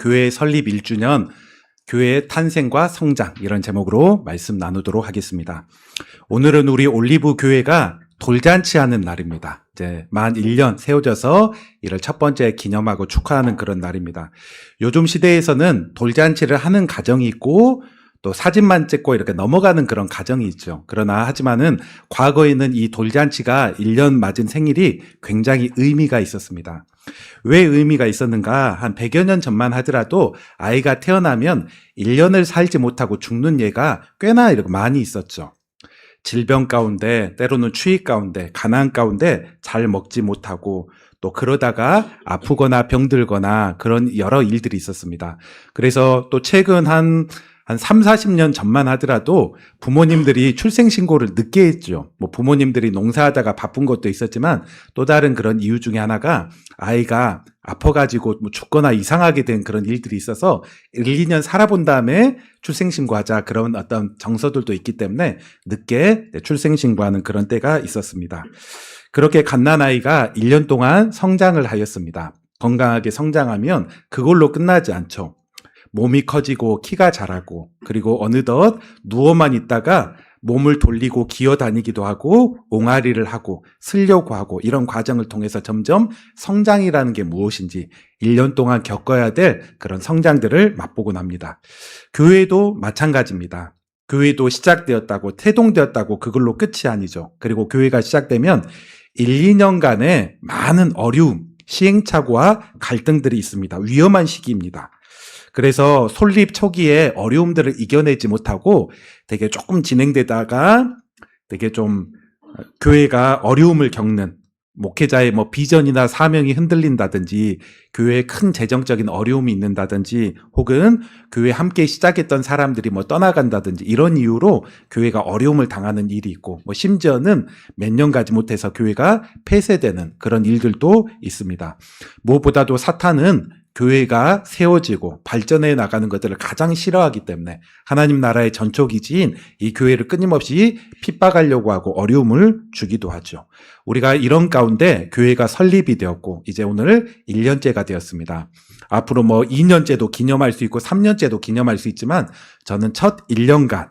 교회 설립 1주년, 교회의 탄생과 성장 이런 제목으로 말씀 나누도록 하겠습니다. 오늘은 우리 올리브 교회가 돌잔치하는 날입니다. 이제 만 1년 세워져서 이를 첫 번째 기념하고 축하하는 그런 날입니다. 요즘 시대에서는 돌잔치를 하는 가정이 있고 또 사진만 찍고 이렇게 넘어가는 그런 가정이 있죠. 그러나 하지만은 과거에는 이 돌잔치가 1년 맞은 생일이 굉장히 의미가 있었습니다. 왜 의미가 있었는가? 한 100여 년 전만 하더라도 아이가 태어나면 1년을 살지 못하고 죽는 예가 꽤나 이렇게 많이 있었죠. 질병 가운데, 때로는 추위 가운데, 가난 가운데 잘 먹지 못하고 또 그러다가 아프거나 병들거나 그런 여러 일들이 있었습니다. 그래서 또 최근 한 3, 40년 전만 하더라도 부모님들이 출생신고를 늦게 했죠. 뭐 부모님들이 농사하다가 바쁜 것도 있었지만 또 다른 그런 이유 중에 하나가 아이가 아파가지고 뭐 죽거나 이상하게 된 그런 일들이 있어서 1, 2년 살아본 다음에 출생신고하자 그런 어떤 정서들도 있기 때문에 늦게 출생신고하는 그런 때가 있었습니다. 그렇게 갓난아이가 1년 동안 성장을 하였습니다. 건강하게 성장하면 그걸로 끝나지 않죠. 몸이 커지고 키가 자라고 그리고 어느덧 누워만 있다가 몸을 돌리고 기어다니기도 하고 옹알이를 하고 쓰려고 하고 이런 과정을 통해서 점점 성장이라는 게 무엇인지 1년 동안 겪어야 될 그런 성장들을 맛보곤 합니다. 교회도 마찬가지입니다. 교회도 시작되었다고 태동되었다고 그걸로 끝이 아니죠. 그리고 교회가 시작되면 1, 2년간의 많은 어려움, 시행착오와 갈등들이 있습니다. 위험한 시기입니다. 그래서 설립 초기에 어려움들을 이겨내지 못하고 되게 조금 진행되다가 되게 좀 교회가 어려움을 겪는 목회자의 뭐 비전이나 사명이 흔들린다든지 교회에 큰 재정적인 어려움이 있는다든지 혹은 교회 함께 시작했던 사람들이 뭐 떠나간다든지 이런 이유로 교회가 어려움을 당하는 일이 있고 뭐 심지어는 몇 년 가지 못해서 교회가 폐쇄되는 그런 일들도 있습니다. 무엇보다도 사탄은 교회가 세워지고 발전해 나가는 것들을 가장 싫어하기 때문에 하나님 나라의 전초기지인 이 교회를 끊임없이 핍박하려고 하고 어려움을 주기도 하죠. 우리가 이런 가운데 교회가 설립이 되었고 이제 오늘 1년째가 되었습니다. 앞으로 뭐 2년째도 기념할 수 있고 3년째도 기념할 수 있지만 저는 첫 1년간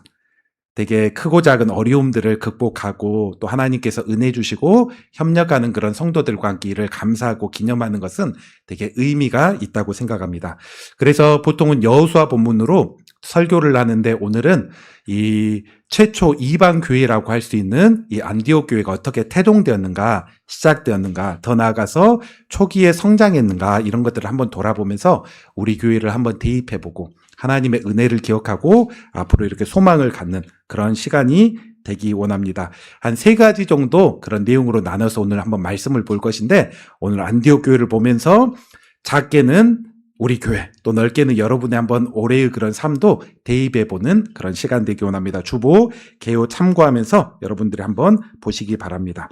되게 크고 작은 어려움들을 극복하고 또 하나님께서 은혜 주시고 협력하는 그런 성도들과 함께 이를 감사하고 기념하는 것은 되게 의미가 있다고 생각합니다. 그래서 보통은 여호수아 본문으로 설교를 하는데 오늘은 이 최초 이방 교회라고 할 수 있는 이 안디옥 교회가 어떻게 태동되었는가, 시작되었는가, 더 나아가서 초기에 성장했는가 이런 것들을 한번 돌아보면서 우리 교회를 한번 대입해보고 하나님의 은혜를 기억하고 앞으로 이렇게 소망을 갖는 그런 시간이 되기 원합니다. 한 3가지 정도 그런 내용으로 나눠서 오늘 한번 말씀을 볼 것인데 오늘 안디옥 교회를 보면서 작게는 우리 교회 또 넓게는 여러분의 한번 올해의 그런 삶도 대입해보는 그런 시간 되기 원합니다. 주보 개요 참고하면서 여러분들이 한번 보시기 바랍니다.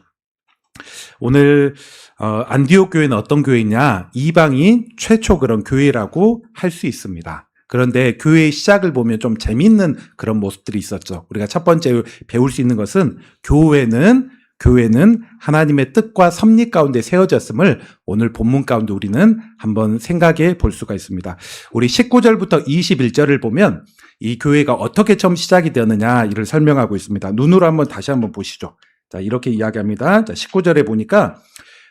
오늘 안디옥 교회는 어떤 교회냐? 이방인 최초 그런 교회라고 할 수 있습니다. 그런데 교회의 시작을 보면 좀 재미있는 그런 모습들이 있었죠. 우리가 첫 번째 배울 수 있는 것은 교회는 하나님의 뜻과 섭리 가운데 세워졌음을 오늘 본문 가운데 우리는 한번 생각해 볼 수가 있습니다. 우리 19절부터 21절을 보면 이 교회가 어떻게 처음 시작이 되었느냐 이를 설명하고 있습니다. 눈으로 한번 다시 한번 보시죠. 자, 이렇게 이야기합니다. 자, 19절에 보니까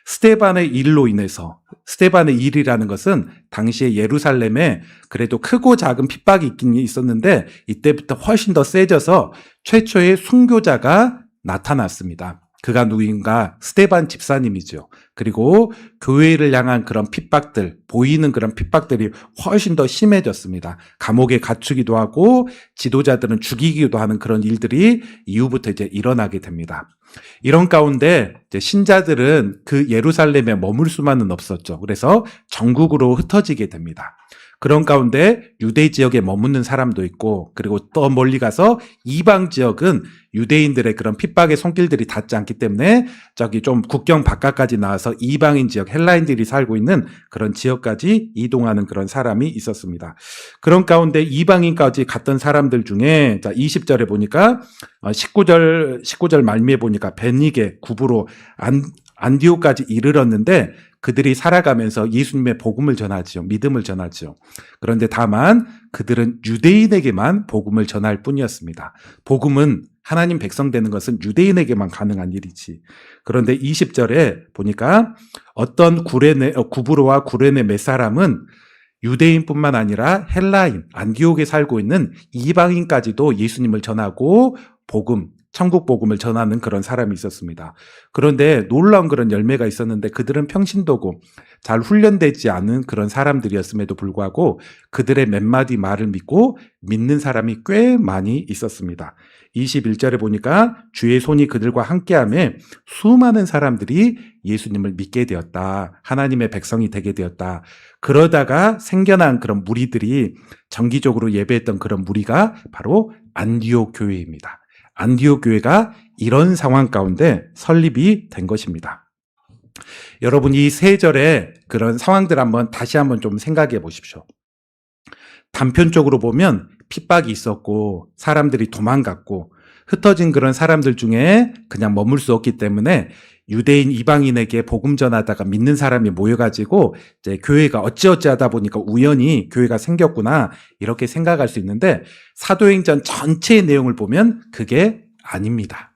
스데반의 일로 인해서 스데반의 일이라는 것은 당시에 예루살렘에 그래도 크고 작은 핍박이 있긴 있었는데 이때부터 훨씬 더 세져서 최초의 순교자가 나타났습니다. 그가 누구인가? 스데반 집사님이죠. 그리고 교회를 향한 그런 핍박들, 보이는 그런 핍박들이 훨씬 더 심해졌습니다. 감옥에 갇히기도 하고 지도자들은 죽이기도 하는 그런 일들이 이후부터 이제 일어나게 됩니다. 이런 가운데 이제 신자들은 그 예루살렘에 머물 수만은 없었죠. 그래서 전국으로 흩어지게 됩니다. 그런 가운데 유대 지역에 머무는 사람도 있고 그리고 또 멀리 가서 이방 지역은 유대인들의 그런 핍박의 손길들이 닿지 않기 때문에 저기 좀 국경 바깥까지 나와서 이방인 지역 헬라인들이 살고 있는 그런 지역까지 이동하는 그런 사람이 있었습니다. 그런 가운데 이방인까지 갔던 사람들 중에 자 20절에 보니까 19절 말미에 보니까 베니게 구브로 안디옥까지 이르렀는데 그들이 살아가면서 예수님의 복음을 전하지요. 믿음을 전하지요. 그런데 다만 그들은 유대인에게만 복음을 전할 뿐이었습니다. 복음은 하나님 백성 되는 것은 유대인에게만 가능한 일이지. 그런데 20절에 보니까 어떤 구브로와 구레네 몇 사람은 유대인뿐만 아니라 헬라인, 안디옥에 살고 있는 이방인까지도 예수님을 전하고 천국 복음을 전하는 그런 사람이 있었습니다. 그런데 놀라운 그런 열매가 있었는데 그들은 평신도고 잘 훈련되지 않은 그런 사람들이었음에도 불구하고 그들의 몇 마디 말을 믿고 믿는 사람이 꽤 많이 있었습니다. 21절에 보니까 주의 손이 그들과 함께하며 수많은 사람들이 예수님을 믿게 되었다. 하나님의 백성이 되게 되었다. 그러다가 생겨난 그런 무리들이 정기적으로 예배했던 그런 무리가 바로 안디옥 교회입니다. 안디옥 교회가 이런 상황 가운데 설립이 된 것입니다. 여러분, 이 세 절의 그런 상황들 다시 한번 좀 생각해 보십시오. 단편적으로 보면 핍박이 있었고 사람들이 도망갔고 흩어진 그런 사람들 중에 그냥 머물 수 없기 때문에 유대인 이방인에게 복음 전하다가 믿는 사람이 모여가지고 이제 교회가 어찌어찌 하다 보니까 우연히 교회가 생겼구나 이렇게 생각할 수 있는데 사도행전 전체의 내용을 보면 그게 아닙니다.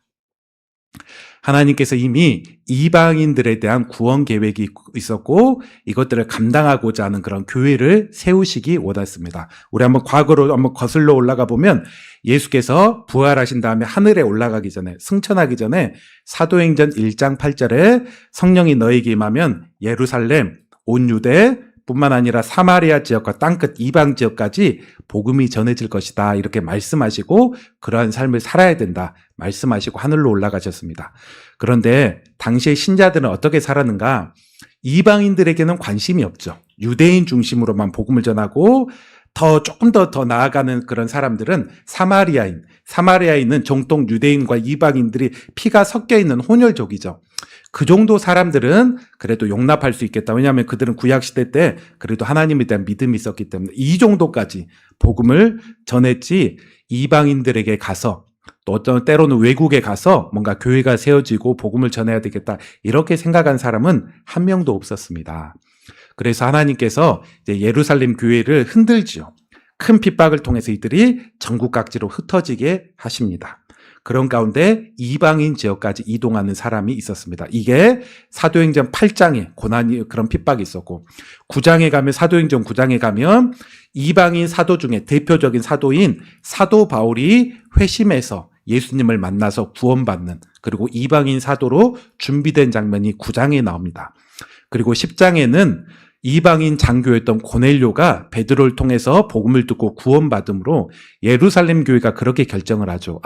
하나님께서 이미 이방인들에 대한 구원 계획이 있었고 이것들을 감당하고자 하는 그런 교회를 세우시기 원했습니다. 우리 한번 과거로 한번 거슬러 올라가 보면 예수께서 부활하신 다음에 하늘에 올라가기 전에 승천하기 전에 사도행전 1장 8절에 성령이 너에게 임하면 예루살렘, 온 유대 뿐만 아니라 사마리아 지역과 땅끝 이방 지역까지 복음이 전해질 것이다 이렇게 말씀하시고 그러한 삶을 살아야 된다 말씀하시고 하늘로 올라가셨습니다. 그런데 당시의 신자들은 어떻게 살았는가? 이방인들에게는 관심이 없죠. 유대인 중심으로만 복음을 전하고 조금 더 나아가는 그런 사람들은 사마리아인은 정통 유대인과 이방인들이 피가 섞여 있는 혼혈족이죠. 그 정도 사람들은 그래도 용납할 수 있겠다. 왜냐하면 그들은 구약시대 때 그래도 하나님에 대한 믿음이 있었기 때문에 이 정도까지 복음을 전했지 이방인들에게 가서 또 어떤 때로는 외국에 가서 뭔가 교회가 세워지고 복음을 전해야 되겠다 이렇게 생각한 사람은 한 명도 없었습니다. 그래서 하나님께서 이제 예루살렘 교회를 흔들지요. 큰 핍박을 통해서 이들이 전국 각지로 흩어지게 하십니다. 그런 가운데 이방인 지역까지 이동하는 사람이 있었습니다. 이게 사도행전 8장에 고난이 그런 핍박이 있었고 9장에 가면 사도행전 9장에 가면 이방인 사도 중에 대표적인 사도인 사도 바울이 회심해서 예수님을 만나서 구원받는 그리고 이방인 사도로 준비된 장면이 9장에 나옵니다. 그리고 10장에는 이방인 장교였던 고넬료가 베드로를 통해서 복음을 듣고 구원받음으로 예루살렘 교회가 그렇게 결정을 하죠.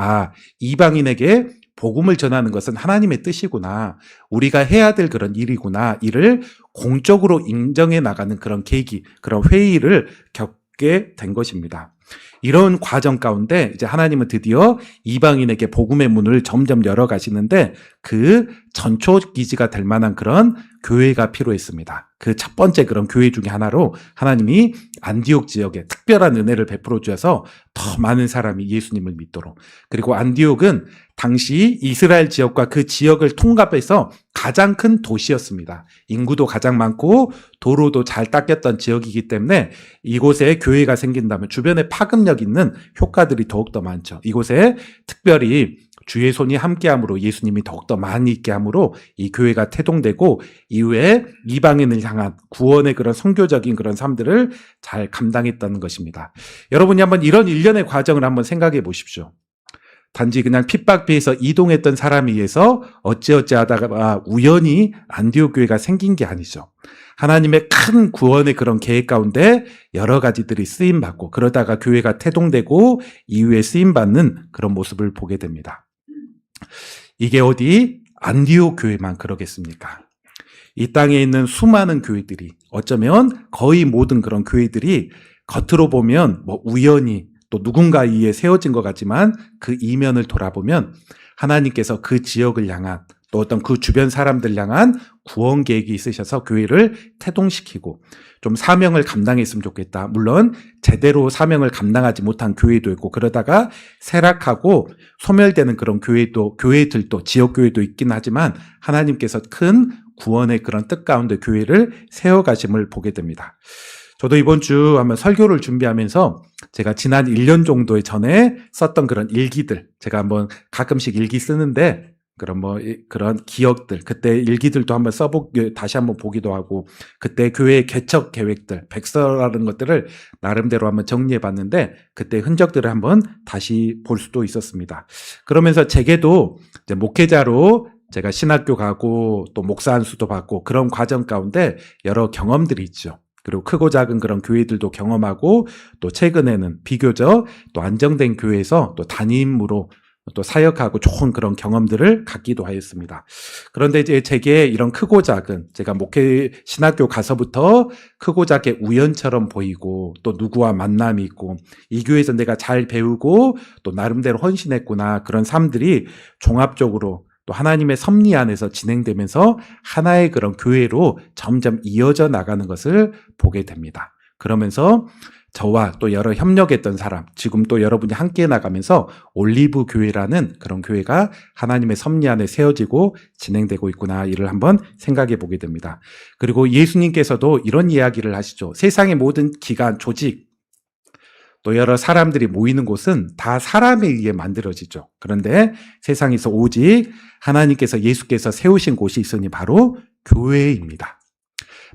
이방인에게 복음을 전하는 것은 하나님의 뜻이구나. 우리가 해야 될 그런 일이구나. 이를 공적으로 인정해 나가는 그런 계기, 그런 회의를 겪게 된 것입니다. 이런 과정 가운데 이제 하나님은 드디어 이방인에게 복음의 문을 점점 열어가시는데 그 전초기지가 될 만한 그런 교회가 필요했습니다. 그 첫 번째 그런 교회 중에 하나로 하나님이 안디옥 지역에 특별한 은혜를 베풀어 주셔서 더 많은 사람이 예수님을 믿도록. 그리고 안디옥은 당시 이스라엘 지역과 그 지역을 통합해서 가장 큰 도시였습니다. 인구도 가장 많고 도로도 잘 닦였던 지역이기 때문에 이곳에 교회가 생긴다면 주변에 파급력 있는 효과들이 더욱더 많죠. 이곳에 특별히 주의 손이 함께함으로 예수님이 더욱더 많이 있게 함으로 이 교회가 태동되고 이후에 이방인을 향한 구원의 그런 선교적인 그런 삶들을 잘 감당했다는 것입니다. 여러분이 한번 이런 일련의 과정을 한번 생각해 보십시오. 단지 그냥 핍박 피해서 이동했던 사람에 의해서 어찌어찌 하다가 우연히 안디옥 교회가 생긴 게 아니죠. 하나님의 큰 구원의 그런 계획 가운데 여러 가지들이 쓰임받고 그러다가 교회가 태동되고 이후에 쓰임받는 그런 모습을 보게 됩니다. 이게 어디 안디옥 교회만 그러겠습니까? 이 땅에 있는 수많은 교회들이 어쩌면 거의 모든 그런 교회들이 겉으로 보면 우연히 또 누군가 의해 세워진 것 같지만 그 이면을 돌아보면 하나님께서 그 지역을 향한 또 어떤 그 주변 사람들 향한 구원 계획이 있으셔서 교회를 태동시키고 좀 사명을 감당했으면 좋겠다. 물론 제대로 사명을 감당하지 못한 교회도 있고 그러다가 쇠락하고 소멸되는 그런 교회들도 지역 교회도 있긴 하지만 하나님께서 큰 구원의 그런 뜻 가운데 교회를 세워가심을 보게 됩니다. 저도 이번 주 한번 설교를 준비하면서 제가 지난 1년 정도 전에 썼던 그런 일기들, 제가 한번 가끔씩 일기 쓰는데 그런 기억들, 그때 일기들도 한번 다시 한번 보기도 하고, 그때 교회 개척 계획들, 백서라는 것들을 나름대로 한번 정리해 봤는데, 그때 흔적들을 한번 다시 볼 수도 있었습니다. 그러면서 제게도 이제 목회자로 제가 신학교 가고 또 목사 안수도 받고 그런 과정 가운데 여러 경험들이 있죠. 그리고 크고 작은 그런 교회들도 경험하고, 또 최근에는 비교적 또 안정된 교회에서 또 담임으로 또 사역하고 좋은 그런 경험들을 갖기도 하였습니다. 그런데 이제 제게 이런 크고 작은, 제가 신학교 가서부터 크고 작게 우연처럼 보이고, 또 누구와 만남이 있고, 이 교회에서 내가 잘 배우고 또 나름대로 헌신했구나, 그런 삶들이 종합적으로 또 하나님의 섭리 안에서 진행되면서 하나의 그런 교회로 점점 이어져 나가는 것을 보게 됩니다. 그러면서 저와 또 여러 협력했던 사람, 지금 또 여러분이 함께 나가면서 올리브 교회라는 그런 교회가 하나님의 섭리 안에 세워지고 진행되고 있구나, 이를 한번 생각해 보게 됩니다. 그리고 예수님께서도 이런 이야기를 하시죠. 세상의 모든 기관, 조직, 또 여러 사람들이 모이는 곳은 다 사람에 의해 만들어지죠. 그런데 세상에서 오직 하나님께서, 예수께서 세우신 곳이 있으니 바로 교회입니다.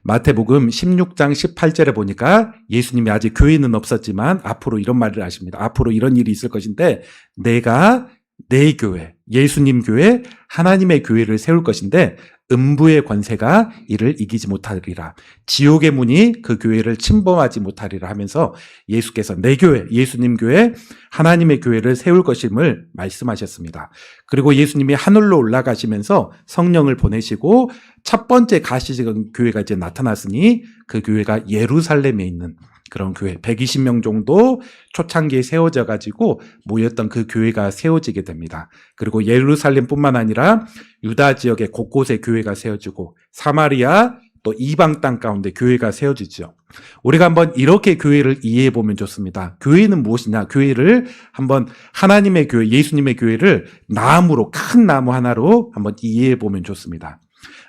마태복음 16장 18절에 보니까 예수님이 아직 교회는 없었지만 앞으로 이런 말을 하십니다. 앞으로 이런 일이 있을 것인데, 내가 내 교회, 예수님 교회, 하나님의 교회를 세울 것인데 음부의 권세가 이를 이기지 못하리라. 지옥의 문이 그 교회를 침범하지 못하리라 하면서 예수께서 내 교회, 예수님 교회, 하나님의 교회를 세울 것임을 말씀하셨습니다. 그리고 예수님이 하늘로 올라가시면서 성령을 보내시고 첫 번째 가시적인 교회가 이제 나타났으니, 그 교회가 예루살렘에 있는 그런 교회, 120명 정도 초창기에 세워져 가지고 모였던 그 교회가 세워지게 됩니다. 그리고 예루살렘뿐만 아니라 유다 지역의 곳곳에 교회가 세워지고, 사마리아 또 이방 땅 가운데 교회가 세워지죠. 우리가 한번 이렇게 교회를 이해해 보면 좋습니다. 교회는 무엇이냐? 교회를 한번 하나님의 교회, 예수님의 교회를 나무로, 큰 나무 하나로 한번 이해해 보면 좋습니다.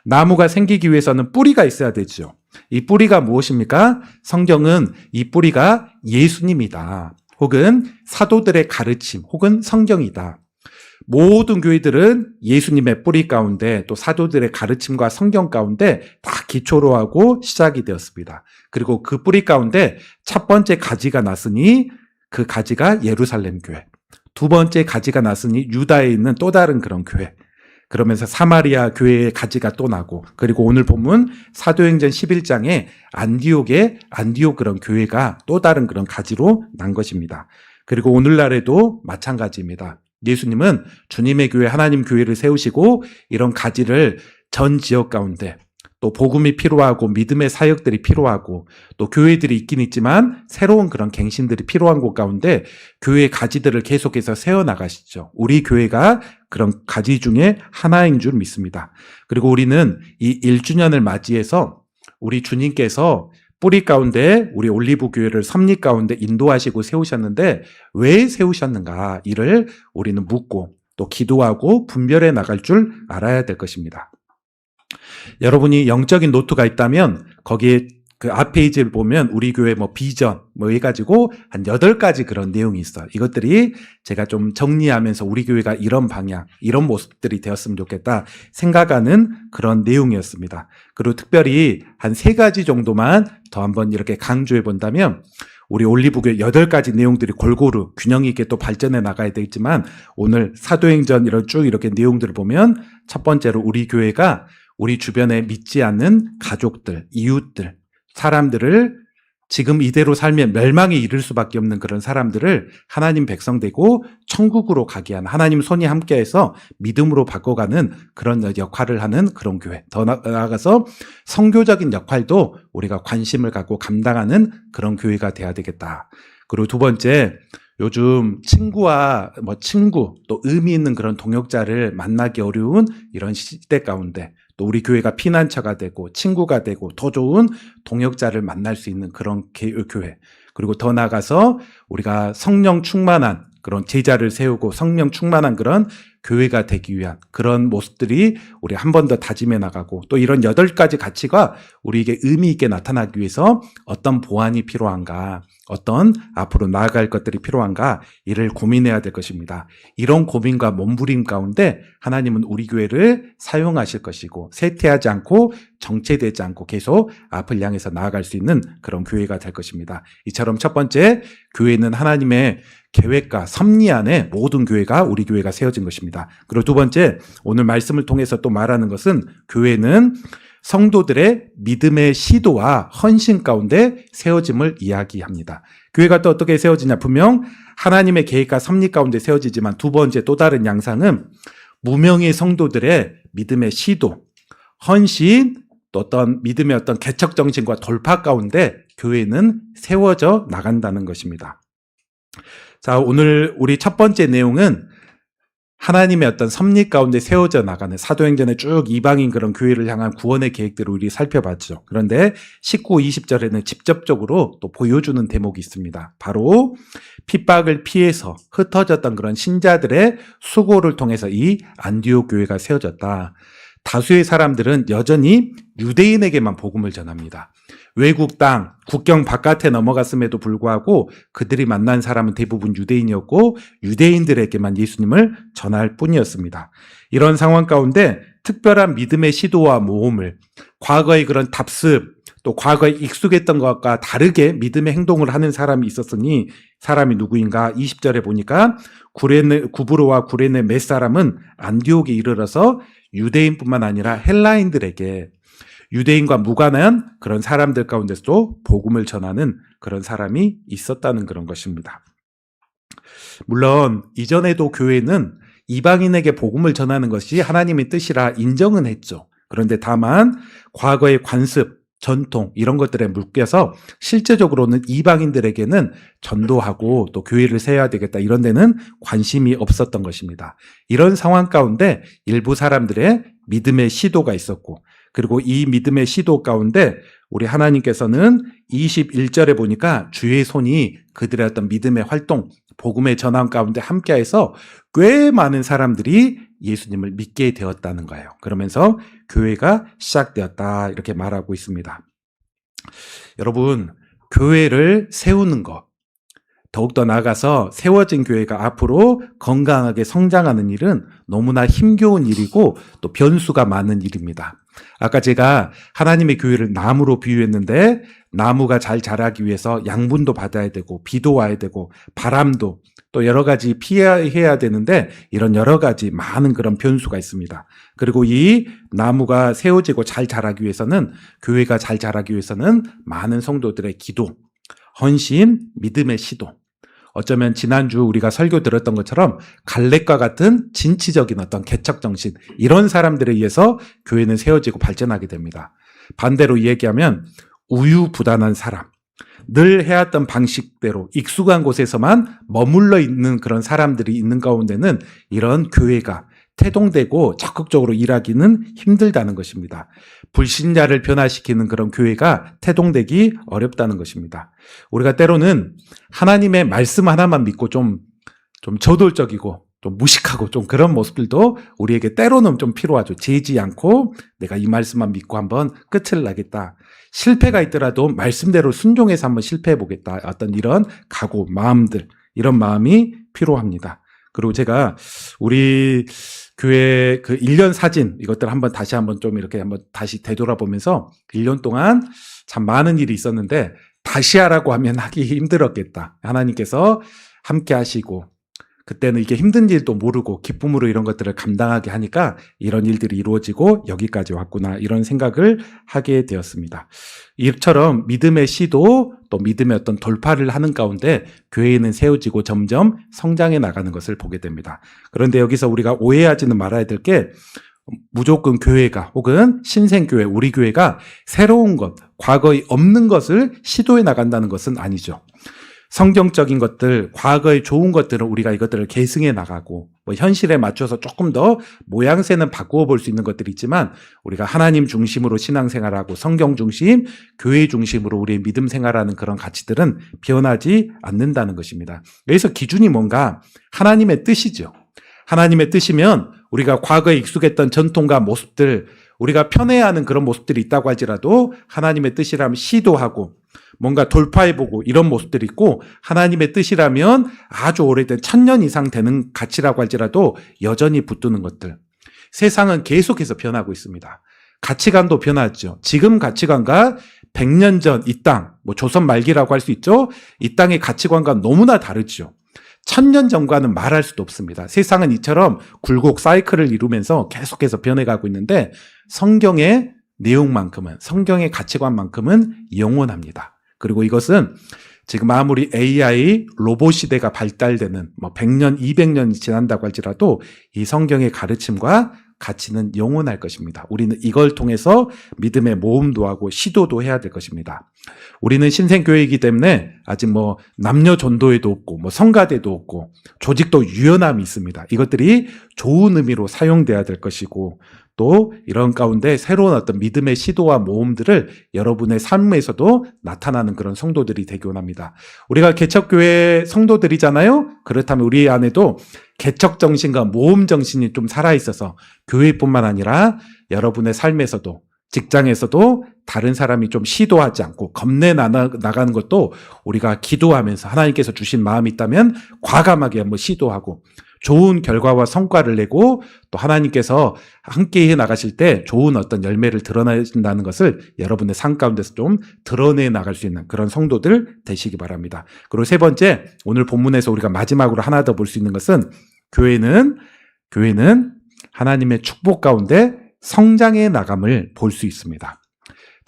나무가 생기기 위해서는 뿌리가 있어야 되죠. 이 뿌리가 무엇입니까? 성경은 이 뿌리가 예수님이다, 혹은 사도들의 가르침, 혹은 성경이다. 모든 교회들은 예수님의 뿌리 가운데, 또 사도들의 가르침과 성경 가운데 다 기초로 하고 시작이 되었습니다. 그리고 그 뿌리 가운데 첫 번째 가지가 났으니 그 가지가 예루살렘 교회, 두 번째 가지가 났으니 유다에 있는 또 다른 그런 교회, 그러면서 사마리아 교회의 가지가 또 나고, 그리고 오늘 본문 사도행전 11장에 안디옥 그런 교회가 또 다른 그런 가지로 난 것입니다. 그리고 오늘날에도 마찬가지입니다. 예수님은 주님의 교회, 하나님 교회를 세우시고 이런 가지를 전 지역 가운데, 또 복음이 필요하고 믿음의 사역들이 필요하고 또 교회들이 있긴 있지만 새로운 그런 갱신들이 필요한 곳 가운데 교회의 가지들을 계속해서 세워나가시죠. 우리 교회가 그런 가지 중에 하나인 줄 믿습니다. 그리고 우리는 이 1주년을 맞이해서 우리 주님께서 뿌리 가운데 우리 올리브 교회를 섭리 가운데 인도하시고 세우셨는데 왜 세우셨는가, 이를 우리는 묻고 또 기도하고 분별해 나갈 줄 알아야 될 것입니다. 여러분이 영적인 노트가 있다면 거기에 그 앞 페이지를 보면 우리 교회 비전 해가지고 한 8가지 그런 내용이 있어요. 이것들이 제가 좀 정리하면서 우리 교회가 이런 방향, 이런 모습들이 되었으면 좋겠다 생각하는 그런 내용이었습니다. 그리고 특별히 한 3가지 정도만 더 한번 이렇게 강조해 본다면, 우리 올리브교회 8가지 내용들이 골고루 균형 있게 또 발전해 나가야 되겠지만, 오늘 사도행전 이렇게 내용들을 보면 첫 번째로 우리 교회가 우리 주변에 믿지 않는 가족들, 이웃들, 사람들을 지금 이대로 살면 멸망에 이를 수밖에 없는 그런 사람들을 하나님 백성 되고 천국으로 가게 하는, 하나님 손이 함께해서 믿음으로 바꿔가는 그런 역할을 하는 그런 교회. 더 나아가서 선교적인 역할도 우리가 관심을 갖고 감당하는 그런 교회가 돼야 되겠다. 그리고 두 번째, 요즘 친구와 친구, 또 의미 있는 그런 동역자를 만나기 어려운 이런 시대 가운데 또 우리 교회가 피난처가 되고 친구가 되고 더 좋은 동역자를 만날 수 있는 그런 교회. 그리고 더 나아가서 우리가 성령 충만한 그런 제자를 세우고 성령 충만한 그런 교회가 되기 위한 그런 모습들이 우리 한 번 더 다짐해 나가고, 또 이런 8가지 가치가 우리에게 의미 있게 나타나기 위해서 어떤 보완이 필요한가, 어떤 앞으로 나아갈 것들이 필요한가, 이를 고민해야 될 것입니다. 이런 고민과 몸부림 가운데 하나님은 우리 교회를 사용하실 것이고, 쇠퇴하지 않고 정체되지 않고 계속 앞을 향해서 나아갈 수 있는 그런 교회가 될 것입니다. 이처럼 첫 번째, 교회는 하나님의 계획과 섭리 안에 모든 교회가 우리 교회가 세워진 것입니다. 그리고 두 번째, 오늘 말씀을 통해서 또 말하는 것은 교회는 성도들의 믿음의 시도와 헌신 가운데 세워짐을 이야기합니다. 교회가 또 어떻게 세워지냐? 분명 하나님의 계획과 섭리 가운데 세워지지만 두 번째 또 다른 양상은 무명의 성도들의 믿음의 시도, 헌신, 또 어떤 믿음의 어떤 개척 정신과 돌파 가운데 교회는 세워져 나간다는 것입니다. 자, 오늘 우리 첫 번째 내용은 하나님의 어떤 섭리 가운데 세워져 나가는, 사도행전에 쭉 이방인 그런 교회를 향한 구원의 계획들을 우리 살펴봤죠. 그런데 19, 20절에는 직접적으로 또 보여주는 대목이 있습니다. 바로 핍박을 피해서 흩어졌던 그런 신자들의 수고를 통해서 이 안디옥 교회가 세워졌다. 다수의 사람들은 여전히 유대인에게만 복음을 전합니다. 외국 땅, 국경 바깥에 넘어갔음에도 불구하고 그들이 만난 사람은 대부분 유대인이었고 유대인들에게만 예수님을 전할 뿐이었습니다. 이런 상황 가운데 특별한 믿음의 시도와 모험을, 과거의 그런 답습, 또 과거에 익숙했던 것과 다르게 믿음의 행동을 하는 사람이 있었으니, 사람이 누구인가? 20절에 보니까 구브로와 구레네 몇 사람은 안디옥에 이르러서 유대인뿐만 아니라 헬라인들에게, 유대인과 무관한 그런 사람들 가운데서도 복음을 전하는 그런 사람이 있었다는 그런 것입니다. 물론 이전에도 교회는 이방인에게 복음을 전하는 것이 하나님의 뜻이라 인정은 했죠. 그런데 다만 과거의 관습, 전통 이런 것들에 묶여서 실제적으로는 이방인들에게는 전도하고 또 교회를 세워야 되겠다, 이런 데는 관심이 없었던 것입니다. 이런 상황 가운데 일부 사람들의 믿음의 시도가 있었고, 그리고 이 믿음의 시도 가운데 우리 하나님께서는 21절에 보니까 주의 손이 그들의 어떤 믿음의 활동, 복음의 전함 가운데 함께해서 꽤 많은 사람들이 예수님을 믿게 되었다는 거예요. 그러면서 교회가 시작되었다, 이렇게 말하고 있습니다. 여러분, 교회를 세우는 것, 더욱더 나아가서 세워진 교회가 앞으로 건강하게 성장하는 일은 너무나 힘겨운 일이고 또 변수가 많은 일입니다. 아까 제가 하나님의 교회를 나무로 비유했는데, 나무가 잘 자라기 위해서 양분도 받아야 되고 비도 와야 되고 바람도 또 여러 가지 피해야 되는데, 이런 여러 가지 많은 그런 변수가 있습니다. 그리고 이 나무가 세워지고 잘 자라기 위해서는, 교회가 잘 자라기 위해서는 많은 성도들의 기도, 헌신, 믿음의 시도, 어쩌면 지난주 우리가 설교 들었던 것처럼 갈렙과 같은 진취적인 어떤 개척 정신, 이런 사람들에 의해서 교회는 세워지고 발전하게 됩니다. 반대로 얘기하면 우유부단한 사람, 늘 해왔던 방식대로 익숙한 곳에서만 머물러 있는 그런 사람들이 있는 가운데는 이런 교회가 태동되고 적극적으로 일하기는 힘들다는 것입니다. 불신자를 변화시키는 그런 교회가 태동되기 어렵다는 것입니다. 우리가 때로는 하나님의 말씀 하나만 믿고 좀 저돌적이고 좀 무식하고 좀 그런 모습들도 우리에게 때로는 좀 필요하죠. 재지 않고 내가 이 말씀만 믿고 한번 끝을 나겠다. 실패가 있더라도 말씀대로 순종해서 한번 실패해 보겠다. 어떤 이런 각오, 마음들, 이런 마음이 필요합니다. 그리고 제가 우리 교회 그 1년 사진, 이것들 다시 한번 좀 이렇게 한번 다시 되돌아보면서 1년 동안 참 많은 일이 있었는데 다시 하라고 하면 하기 힘들었겠다. 하나님께서 함께 하시고, 그때는 이게 힘든 일도 모르고 기쁨으로 이런 것들을 감당하게 하니까 이런 일들이 이루어지고 여기까지 왔구나, 이런 생각을 하게 되었습니다. 이처럼 믿음의 시도, 또 믿음의 어떤 돌파를 하는 가운데 교회는 세워지고 점점 성장해 나가는 것을 보게 됩니다. 그런데 여기서 우리가 오해하지는 말아야 될 게, 무조건 교회가 혹은 신생교회, 우리 교회가 새로운 것, 과거에 없는 것을 시도해 나간다는 것은 아니죠. 성경적인 것들, 과거의 좋은 것들을 우리가 이것들을 계승해 나가고, 현실에 맞춰서 조금 더 모양새는 바꾸어 볼 수 있는 것들이 있지만, 우리가 하나님 중심으로 신앙생활하고 성경 중심, 교회 중심으로 우리의 믿음 생활하는 그런 가치들은 변하지 않는다는 것입니다. 여기서 기준이 뭔가? 하나님의 뜻이죠. 하나님의 뜻이면 우리가 과거에 익숙했던 전통과 모습들, 우리가 편애하는 그런 모습들이 있다고 할지라도 하나님의 뜻이라면 시도하고 뭔가 돌파해보고 이런 모습들이 있고, 하나님의 뜻이라면 아주 오래된 1000년 이상 되는 가치라고 할지라도 여전히 붙드는 것들. 세상은 계속해서 변하고 있습니다. 가치관도 변하죠. 지금 가치관과 100년 전 이 땅, 조선 말기라고 할 수 있죠. 이 땅의 가치관과 너무나 다르죠. 1000년 전과는 말할 수도 없습니다. 세상은 이처럼 굴곡 사이클을 이루면서 계속해서 변해가고 있는데, 성경의 내용만큼은, 성경의 가치관만큼은 영원합니다. 그리고 이것은 지금 아무리 AI, 로봇 시대가 발달되는 100년, 200년이 지난다고 할지라도 이 성경의 가르침과 가치는 영원할 것입니다. 우리는 이걸 통해서 믿음의 모험도 하고 시도도 해야 될 것입니다. 우리는 신생교회이기 때문에 아직 남녀 전도회도 없고 성가대도 없고 조직도 유연함이 있습니다. 이것들이 좋은 의미로 사용돼야 될 것이고, 또 이런 가운데 새로운 어떤 믿음의 시도와 모험들을 여러분의 삶에서도 나타나는 그런 성도들이 되기 원합니다. 우리가 개척교회 성도들이잖아요. 그렇다면 우리 안에도 개척 정신과 모험 정신이 좀 살아있어서 교회뿐만 아니라 여러분의 삶에서도, 직장에서도 다른 사람이 좀 시도하지 않고 겁내 나가는 것도 우리가 기도하면서 하나님께서 주신 마음이 있다면 과감하게 한번 시도하고 좋은 결과와 성과를 내고, 또 하나님께서 함께 해 나가실 때 좋은 어떤 열매를 드러내신다는 것을 여러분의 삶 가운데서 좀 드러내 나갈 수 있는 그런 성도들 되시기 바랍니다. 그리고 세 번째, 오늘 본문에서 우리가 마지막으로 하나 더 볼 수 있는 것은 교회는 하나님의 축복 가운데 성장해 나감을 볼 수 있습니다.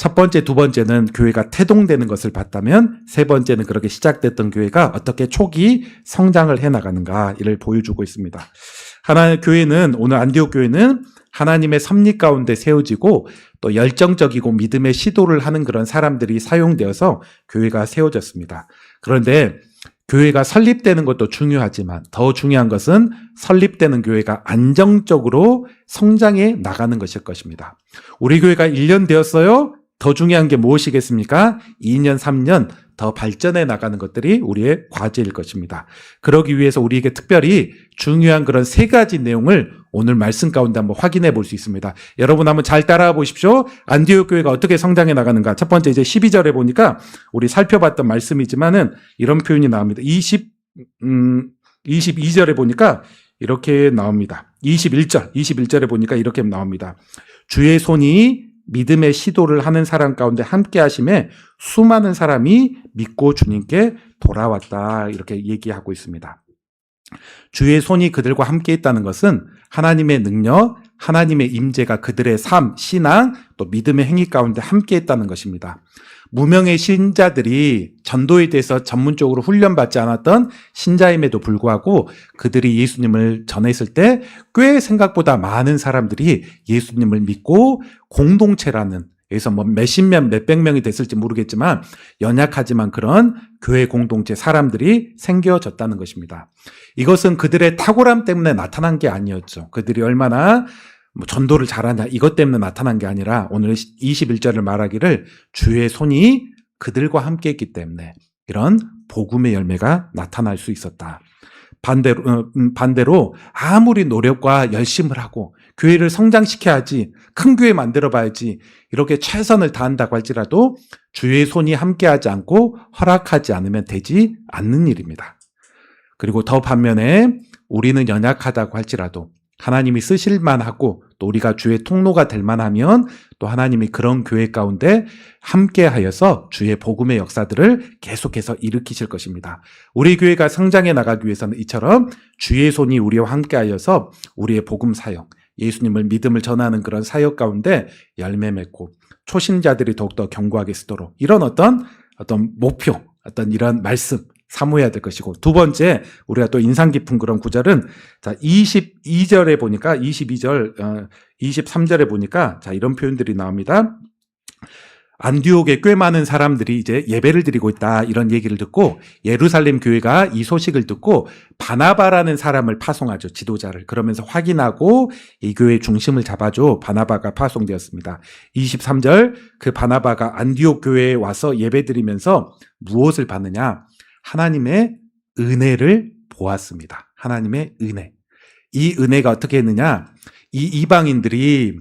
첫 번째, 두 번째는 교회가 태동되는 것을 봤다면, 세 번째는 그렇게 시작됐던 교회가 어떻게 초기 성장을 해나가는가 이를 보여주고 있습니다. 교회는, 오늘 안디옥 교회는 하나님의 섭리 가운데 세워지고 또 열정적이고 믿음의 시도를 하는 그런 사람들이 사용되어서 교회가 세워졌습니다. 그런데 교회가 설립되는 것도 중요하지만 더 중요한 것은 설립되는 교회가 안정적으로 성장해 나가는 것일 것입니다. 우리 교회가 1년 되었어요? 더 중요한 게 무엇이겠습니까? 2년, 3년 더 발전해 나가는 것들이 우리의 과제일 것입니다. 그러기 위해서 우리에게 특별히 중요한 그런 세 가지 내용을 오늘 말씀 가운데 한번 확인해 볼 수 있습니다. 여러분 한번 잘 따라와 보십시오. 안디옥 교회가 어떻게 성장해 나가는가. 첫 번째, 이제 12절에 보니까 우리 살펴봤던 말씀이지만은 이런 표현이 나옵니다. 22절에 보니까 이렇게 나옵니다. 21절에 보니까 이렇게 나옵니다. 주의 손이 믿음의 시도를 하는 사람 가운데 함께 하심에 수많은 사람이 믿고 주님께 돌아왔다, 이렇게 얘기하고 있습니다. 주의 손이 그들과 함께 있다는 것은 하나님의 능력, 하나님의 임재가 그들의 삶, 신앙, 또 믿음의 행위 가운데 함께 있다는 것입니다. 무명의 신자들이 전도에 대해서 전문적으로 훈련받지 않았던 신자임에도 불구하고 그들이 예수님을 전했을 때 꽤 생각보다 많은 사람들이 예수님을 믿고 공동체라는, 여기서 몇십 명, 몇백 명이 됐을지 모르겠지만 연약하지만 그런 교회 공동체 사람들이 생겨졌다는 것입니다. 이것은 그들의 탁월함 때문에 나타난 게 아니었죠. 그들이 얼마나 전도를 잘하냐 이것 때문에 나타난 게 아니라 오늘 21절을 말하기를 주의 손이 그들과 함께 했기 때문에 이런 복음의 열매가 나타날 수 있었다. 반대로 아무리 노력과 열심을 하고 교회를 성장시켜야지, 큰 교회 만들어 봐야지 이렇게 최선을 다한다고 할지라도 주의 손이 함께하지 않고 허락하지 않으면 되지 않는 일입니다. 그리고 더 반면에 우리는 연약하다고 할지라도 하나님이 쓰실 만하고 또 우리가 주의 통로가 될 만하면 또 하나님이 그런 교회 가운데 함께 하여서 주의 복음의 역사들을 계속해서 일으키실 것입니다. 우리 교회가 성장해 나가기 위해서는 이처럼 주의 손이 우리와 함께 하여서 우리의 복음 사역, 예수님을 믿음을 전하는 그런 사역 가운데 열매 맺고 초신자들이 더욱더 견고하게 쓰도록 이런 어떤 목표, 어떤 이런 말씀 사모해야 될 것이고, 두 번째 우리가 또 인상 깊은 그런 구절은 22절에 보니까 23절에 보니까 이런 표현들이 나옵니다. 안디옥에 꽤 많은 사람들이 이제 예배를 드리고 있다, 이런 얘기를 듣고 예루살렘 교회가 이 소식을 듣고 바나바라는 사람을 파송하죠. 지도자를. 그러면서 확인하고 이 교회의 중심을 잡아줘 바나바가 파송되었습니다. 23절, 그 바나바가 안디옥 교회에 와서 예배 드리면서 무엇을 받느냐? 하나님의 은혜를 보았습니다. 하나님의 은혜. 이 은혜가 어떻게 했느냐? 이 이방인들이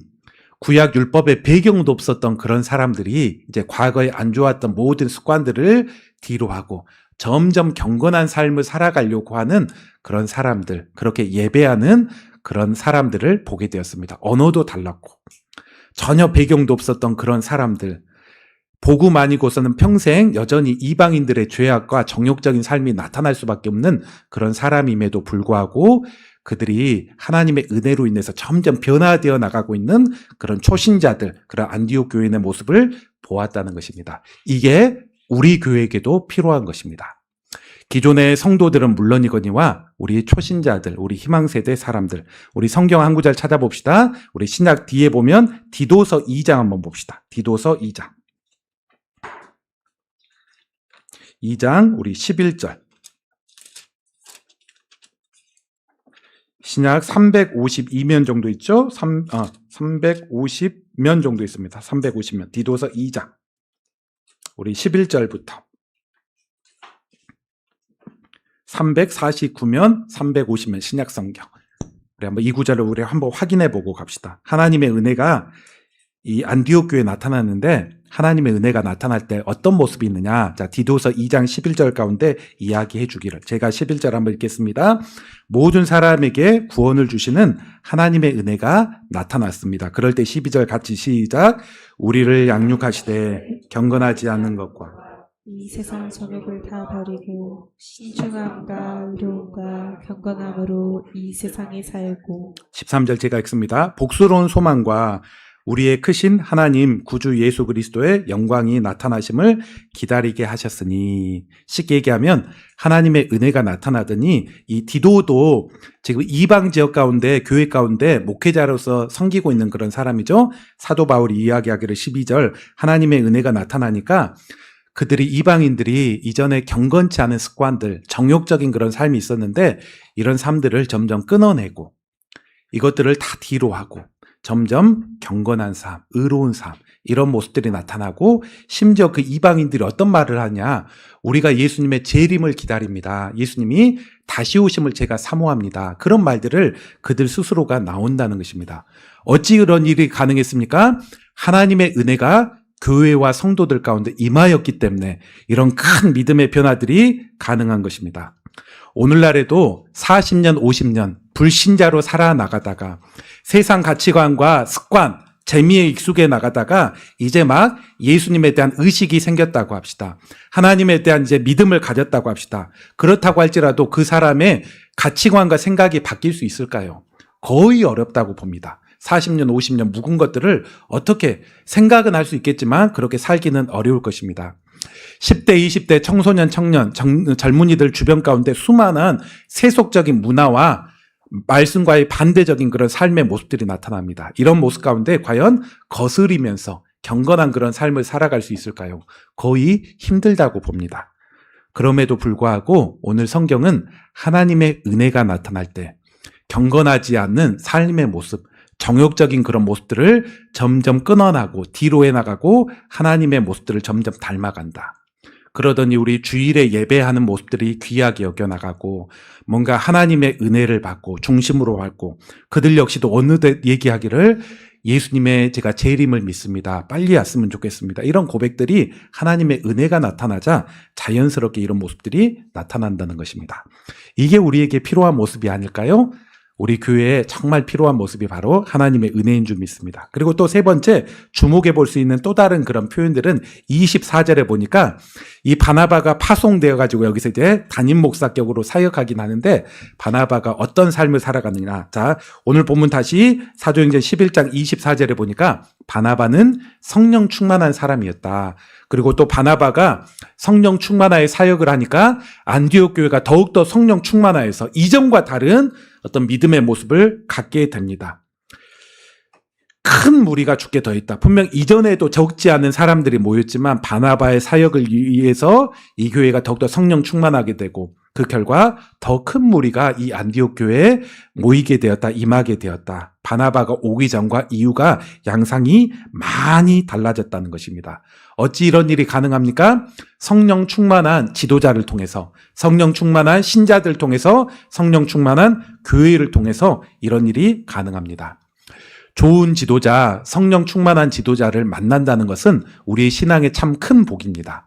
구약 율법의 배경도 없었던 그런 사람들이 이제 과거에 안 좋았던 모든 습관들을 뒤로 하고 점점 경건한 삶을 살아가려고 하는 그런 사람들, 그렇게 예배하는 그런 사람들을 보게 되었습니다. 언어도 달랐고 전혀 배경도 없었던 그런 사람들, 복음 아니고서는 평생 여전히 이방인들의 죄악과 정욕적인 삶이 나타날 수밖에 없는 그런 사람임에도 불구하고 그들이 하나님의 은혜로 인해서 점점 변화되어 나가고 있는 그런 초신자들, 그런 안디옥 교인의 모습을 보았다는 것입니다. 이게 우리 교회에게도 필요한 것입니다. 기존의 성도들은 물론이거니와 우리 초신자들, 우리 희망세대 사람들, 우리 성경 한 구절 찾아봅시다. 우리 신약 뒤에 보면 디도서 2장 한번 봅시다. 디도서 2장. 2장 우리 11절. 신약 352면 정도 있죠? 350면 정도 있습니다. 350면. 디도서 2장. 우리 11절부터. 349면, 350면 신약 성경. 우리 한번 이 구절을 우리 한번 확인해 보고 갑시다. 하나님의 은혜가 이 안디옥 교회에 나타났는데 하나님의 은혜가 나타날 때 어떤 모습이 있느냐? 자, 디도서 2장 11절 가운데 이야기해 주기를. 제가 11절 한번 읽겠습니다. 모든 사람에게 구원을 주시는 하나님의 은혜가 나타났습니다. 그럴 때 12절 같이 시작. 우리를 양육하시되 경건하지 않는 것과 이 세상 정욕을 다 버리고 신중함과 의로움과 경건함으로 이 세상에 살고 13절 제가 읽습니다. 복스러운 소망과 우리의 크신 하나님 구주 예수 그리스도의 영광이 나타나심을 기다리게 하셨으니, 쉽게 얘기하면 하나님의 은혜가 나타나더니 이 디도도 지금 이방 지역 가운데 교회 가운데 목회자로서 섬기고 있는 그런 사람이죠. 사도 바울이 이야기하기를 12절 하나님의 은혜가 나타나니까 그들이 이방인들이 이전에 경건치 않은 습관들, 정욕적인 그런 삶이 있었는데 이런 삶들을 점점 끊어내고 이것들을 다 뒤로 하고 점점 경건한 삶, 의로운 삶 이런 모습들이 나타나고 심지어 그 이방인들이 어떤 말을 하냐. 우리가 예수님의 재림을 기다립니다. 예수님이 다시 오심을 제가 사모합니다. 그런 말들을 그들 스스로가 나온다는 것입니다. 어찌 그런 일이 가능했습니까? 하나님의 은혜가 교회와 성도들 가운데 임하였기 때문에 이런 큰 믿음의 변화들이 가능한 것입니다. 오늘날에도 40년, 50년 불신자로 살아나가다가 세상 가치관과 습관, 재미에 익숙해 나가다가 이제 막 예수님에 대한 의식이 생겼다고 합시다. 하나님에 대한 이제 믿음을 가졌다고 합시다. 그렇다고 할지라도 그 사람의 가치관과 생각이 바뀔 수 있을까요? 거의 어렵다고 봅니다. 40년, 50년 묵은 것들을 어떻게 생각은 할 수 있겠지만 그렇게 살기는 어려울 것입니다. 10대, 20대 청소년, 청년, 젊은이들 주변 가운데 수많은 세속적인 문화와 말씀과의 반대적인 그런 삶의 모습들이 나타납니다. 이런 모습 가운데 과연 거스리면서 경건한 그런 삶을 살아갈 수 있을까요? 거의 힘들다고 봅니다. 그럼에도 불구하고 오늘 성경은 하나님의 은혜가 나타날 때 경건하지 않는 삶의 모습, 정욕적인 그런 모습들을 점점 끊어나고 뒤로 해나가고 하나님의 모습들을 점점 닮아간다. 그러더니 우리 주일에 예배하는 모습들이 귀하게 여겨나가고 뭔가 하나님의 은혜를 받고 중심으로 받고 그들 역시도 어느덧 얘기하기를 예수님의 제가 재림을 믿습니다. 빨리 왔으면 좋겠습니다. 이런 고백들이 하나님의 은혜가 나타나자 자연스럽게 이런 모습들이 나타난다는 것입니다. 이게 우리에게 필요한 모습이 아닐까요? 우리 교회에 정말 필요한 모습이 바로 하나님의 은혜인 줄 믿습니다. 그리고 또 세 번째 주목해 볼 수 있는 또 다른 그런 표현들은 24절에 보니까 이 바나바가 파송되어 가지고 여기서 이제 담임 목사격으로 사역하긴 하는데 바나바가 어떤 삶을 살아가느냐. 자, 오늘 본문 다시 사도행전 11장 24절에 보니까 바나바는 성령 충만한 사람이었다. 그리고 또 바나바가 성령 충만하여 사역을 하니까 안디옥 교회가 더욱더 성령 충만하여서 이전과 다른 어떤 믿음의 모습을 갖게 됩니다. 큰 무리가 죽게 더했다. 분명 이전에도 적지 않은 사람들이 모였지만 바나바의 사역을 위해서 이 교회가 더욱더 성령 충만하게 되고 그 결과 더 큰 무리가 이 안디옥 교회에 모이게 되었다, 임하게 되었다. 바나바가 오기 전과 이유가 양상이 많이 달라졌다는 것입니다. 어찌 이런 일이 가능합니까? 성령 충만한 지도자를 통해서, 성령 충만한 신자들 통해서, 성령 충만한 교회를 통해서 이런 일이 가능합니다. 좋은 지도자, 성령 충만한 지도자를 만난다는 것은 우리의 신앙의 참 큰 복입니다.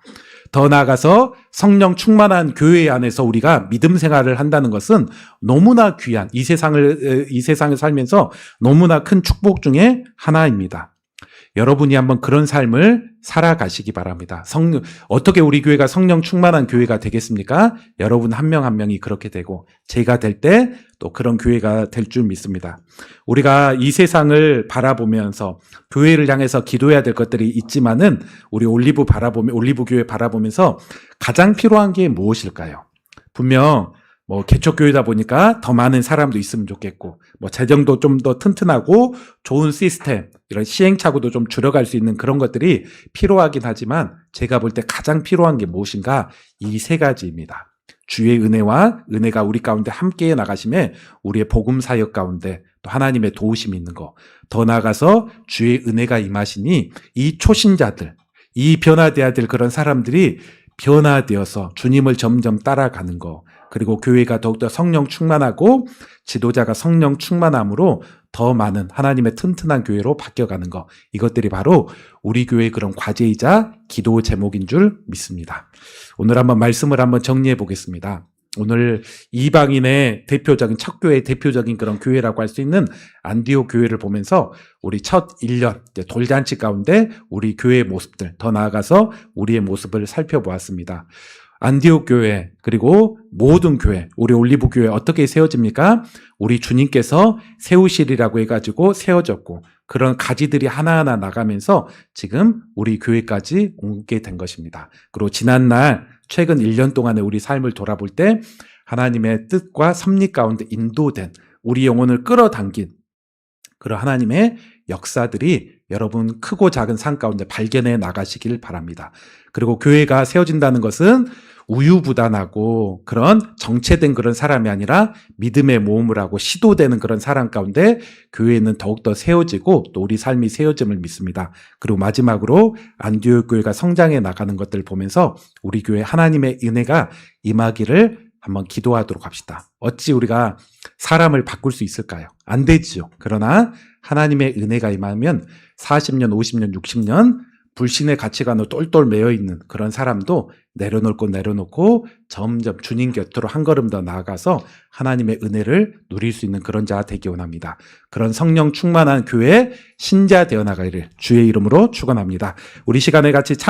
더 나아가서 성령 충만한 교회 안에서 우리가 믿음 생활을 한다는 것은 너무나 귀한, 이 세상을 살면서 너무나 큰 축복 중에 하나입니다. 여러분이 한번 그런 삶을 살아가시기 바랍니다. 어떻게 우리 교회가 성령 충만한 교회가 되겠습니까? 여러분 한 명 한 명이 그렇게 되고 제가 될 때 또 그런 교회가 될 줄 믿습니다. 우리가 이 세상을 바라보면서 교회를 향해서 기도해야 될 것들이 있지만은 우리 올리브 교회 바라보면서 가장 필요한 게 무엇일까요? 분명 개척교회다 보니까 더 많은 사람도 있으면 좋겠고, 재정도 좀 더 튼튼하고, 좋은 시스템, 이런 시행착오도 좀 줄여갈 수 있는 그런 것들이 필요하긴 하지만, 제가 볼 때 가장 필요한 게 무엇인가? 이 세 가지입니다. 주의 은혜와 은혜가 우리 가운데 함께 나가심에 우리의 복음 사역 가운데 또 하나님의 도우심이 있는 거. 더 나아가서 주의 은혜가 임하시니 이 초신자들, 이 변화되어야 될 그런 사람들이 변화되어서 주님을 점점 따라가는 거. 그리고 교회가 더욱더 성령 충만하고 지도자가 성령 충만함으로 더 많은 하나님의 튼튼한 교회로 바뀌어가는 것. 이것들이 바로 우리 교회의 그런 과제이자 기도 제목인 줄 믿습니다. 오늘 한번 말씀을 한번 정리해 보겠습니다. 오늘 이방인의 대표적인 첫 교회의 대표적인 그런 교회라고 할 수 있는 안디옥 교회를 보면서 우리 첫 1년 돌잔치 가운데 우리 교회의 모습들, 더 나아가서 우리의 모습을 살펴보았습니다. 안디옥 교회 그리고 모든 교회, 우리 올리브 교회 어떻게 세워집니까? 우리 주님께서 세우시리라고 해가지고 세워졌고 그런 가지들이 하나하나 나가면서 지금 우리 교회까지 오게 된 것입니다. 그리고 지난날 최근 1년 동안의 우리 삶을 돌아볼 때 하나님의 뜻과 섭리 가운데 인도된 우리 영혼을 끌어당긴 그런 하나님의 역사들이 여러분 크고 작은 산 가운데 발견해 나가시길 바랍니다. 그리고 교회가 세워진다는 것은 우유부단하고 그런 정체된 그런 사람이 아니라 믿음의 모험을 하고 시도되는 그런 사람 가운데 교회는 더욱더 세워지고 또 우리 삶이 세워짐을 믿습니다. 그리고 마지막으로 안디옥 교회가 성장해 나가는 것들을 보면서 우리 교회 하나님의 은혜가 임하기를 한번 기도하도록 합시다. 어찌 우리가 사람을 바꿀 수 있을까요? 안 되지요. 그러나 하나님의 은혜가 임하면 40년, 50년, 60년 불신의 가치관으로 똘똘 매여있는 그런 사람도 내려놓고 점점 주님 곁으로 한 걸음 더 나아가서 하나님의 은혜를 누릴 수 있는 그런 자가 되기 원합니다. 그런 성령 충만한 교회 신자 되어 나가기를 주의 이름으로 축원합니다. 우리 시간에 같이 찬